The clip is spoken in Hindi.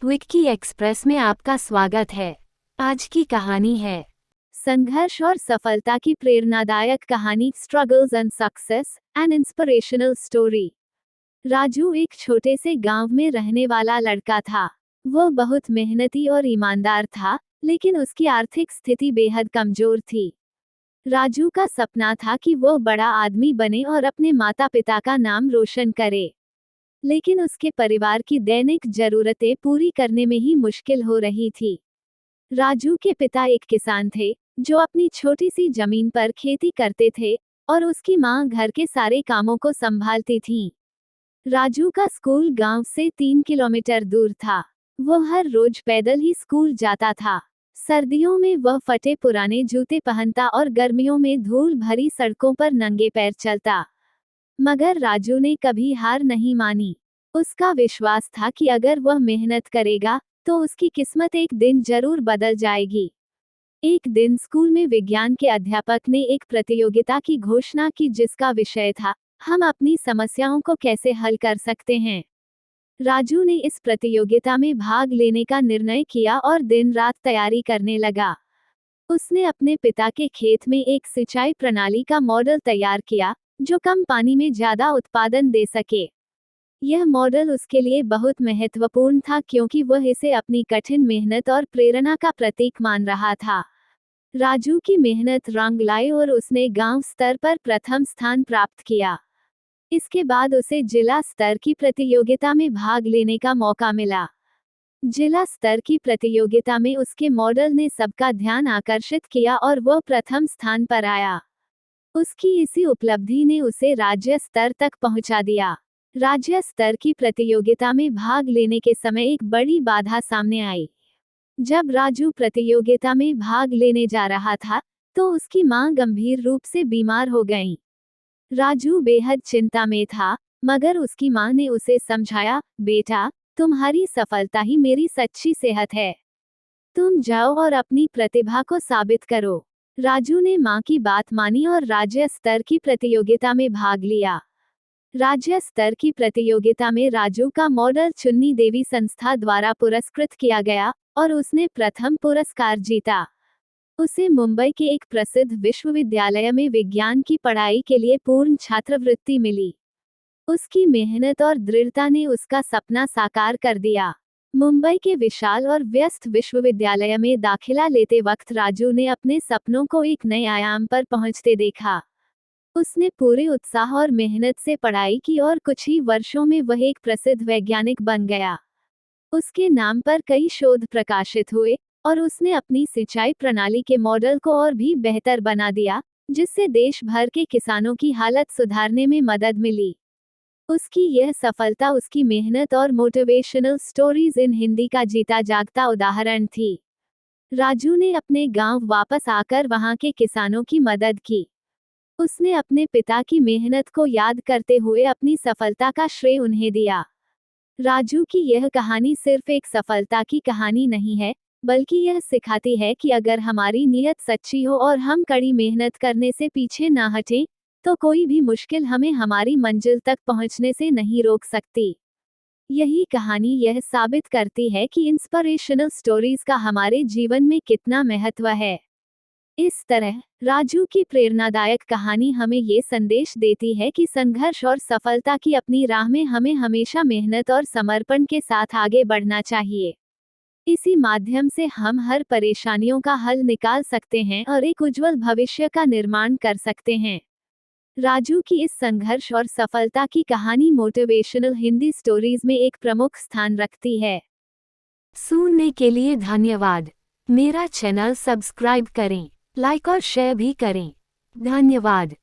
विक्की एक्सप्रेस में आपका स्वागत है। आज की कहानी है संघर्ष और सफलता की प्रेरणादायक कहानी, struggles and success, N inspirational story. Raju एक छोटे से गांव में रहने वाला लड़का था। वो बहुत मेहनती और ईमानदार था, लेकिन उसकी आर्थिक स्थिति बेहद कमजोर थी। राजू का सपना था कि वो बड़ा आदमी बने और अपने माता पिता का नाम रोशन करे, लेकिन उसके परिवार की दैनिक जरूरतें पूरी करने में ही मुश्किल हो रही थी। राजू के पिता एक किसान थे, जो अपनी छोटी सी जमीन पर खेती करते थे, और उसकी मां घर के सारे कामों को संभालती थीं। राजू का स्कूल गांव से 3 किलोमीटर दूर था। वो हर रोज पैदल ही स्कूल जाता था। सर्दियों में वह फटे पुराने जूते पहनता और गर्मियों में धूल भरी सड़कों पर नंगे पैर चलता। मगर राजू ने कभी हार नहीं मानी। उसका विश्वास था कि अगर वह मेहनत करेगा तो उसकी किस्मत एक दिन जरूर बदल जाएगी। एक दिन स्कूल में विज्ञान के अध्यापक ने एक प्रतियोगिता की घोषणा की, जिसका विषय था, हम अपनी समस्याओं को कैसे हल कर सकते हैं। राजू ने इस प्रतियोगिता में भाग लेने का निर्णय किया और दिन रात तैयारी करने लगा। उसने अपने पिता के खेत में एक सिंचाई प्रणाली का मॉडल तैयार किया, जो कम पानी में ज्यादा उत्पादन दे सके। यह मॉडल उसके लिए बहुत महत्वपूर्ण था, क्योंकि वह इसे अपनी कठिन मेहनत और प्रेरणा का प्रतीक मान रहा था। राजू की मेहनत रंग लाई और उसने गांव स्तर पर प्रथम स्थान प्राप्त किया। इसके बाद उसे जिला स्तर की प्रतियोगिता में भाग लेने का मौका मिला। जिला स्तर की प्रतियोगिता में उसके मॉडल ने सबका ध्यान आकर्षित किया और वह प्रथम स्थान पर आया। उसकी इसी उपलब्धि ने उसे राज्य स्तर तक पहुंचा दिया। राज्य स्तर की प्रतियोगिता में भाग लेने के समय एक बड़ी बाधा सामने आई। जब राजू प्रतियोगिता में भाग लेने जा रहा था, तो उसकी मां गंभीर रूप से बीमार हो गईं। राजू बेहद चिंता में था, मगर उसकी मां ने उसे समझाया, बेटा, तुम्हारी सफलता ही मेरी सच्ची सेहत है। तुम जाओ और अपनी प्रतिभा को साबित करो। राजू ने मां की बात मानी और राज्य स्तर की प्रतियोगिता में भाग लिया। राज्य स्तर की प्रतियोगिता में राजू का मॉडल चुन्नी देवी संस्था द्वारा पुरस्कृत किया गया और उसने प्रथम पुरस्कार जीता। उसे मुंबई के एक प्रसिद्ध विश्वविद्यालय में विज्ञान की पढ़ाई के लिए पूर्ण छात्रवृत्ति मिली। उसकी मेहनत और दृढ़ता ने उसका सपना साकार कर दिया। मुंबई के विशाल और व्यस्त विश्वविद्यालय में दाखिला लेते वक्त राजू ने अपने सपनों को एक नए आयाम पर पहुंचते देखा। उसने पूरे उत्साह और मेहनत से पढ़ाई की और कुछ ही वर्षों में वह एक प्रसिद्ध वैज्ञानिक बन गया। उसके नाम पर कई शोध प्रकाशित हुए और उसने अपनी सिंचाई प्रणाली के मॉडल को और भी बेहतर बना दिया, जिससे देश भर के किसानों की हालत सुधारने में मदद मिली। उसकी यह सफलता उसकी मेहनत और मोटिवेशनल स्टोरीज इन हिंदी का जीता जागता उदाहरण थी। राजू ने अपने गांव वापस आकर वहां के किसानों की मदद की। उसने अपने पिता की मेहनत को याद करते हुए अपनी सफलता का श्रेय उन्हें दिया। राजू की यह कहानी सिर्फ एक सफलता की कहानी नहीं है, बल्कि यह सिखाती है कि अगर हमारी नीयत सच्ची हो और हम कड़ी मेहनत करने से पीछे ना हटें, तो कोई भी मुश्किल हमें हमारी मंजिल तक पहुंचने से नहीं रोक सकती। यही कहानी यह साबित करती है कि इंस्पिरेशनल स्टोरीज का हमारे जीवन में कितना महत्व है। इस तरह राजू की प्रेरणादायक कहानी हमें ये संदेश देती है कि संघर्ष और सफलता की अपनी राह में हमें हमेशा मेहनत और समर्पण के साथ आगे बढ़ना चाहिए। इसी माध्यम से हम हर परेशानियों का हल निकाल सकते हैं और एक उज्जवल भविष्य का निर्माण कर सकते हैं। राजू की इस संघर्ष और सफलता की कहानी मोटिवेशनल हिंदी स्टोरीज में एक प्रमुख स्थान रखती है। सुनने के लिए धन्यवाद। मेरा चैनल सब्सक्राइब करें, लाइक और शेयर भी करें। धन्यवाद।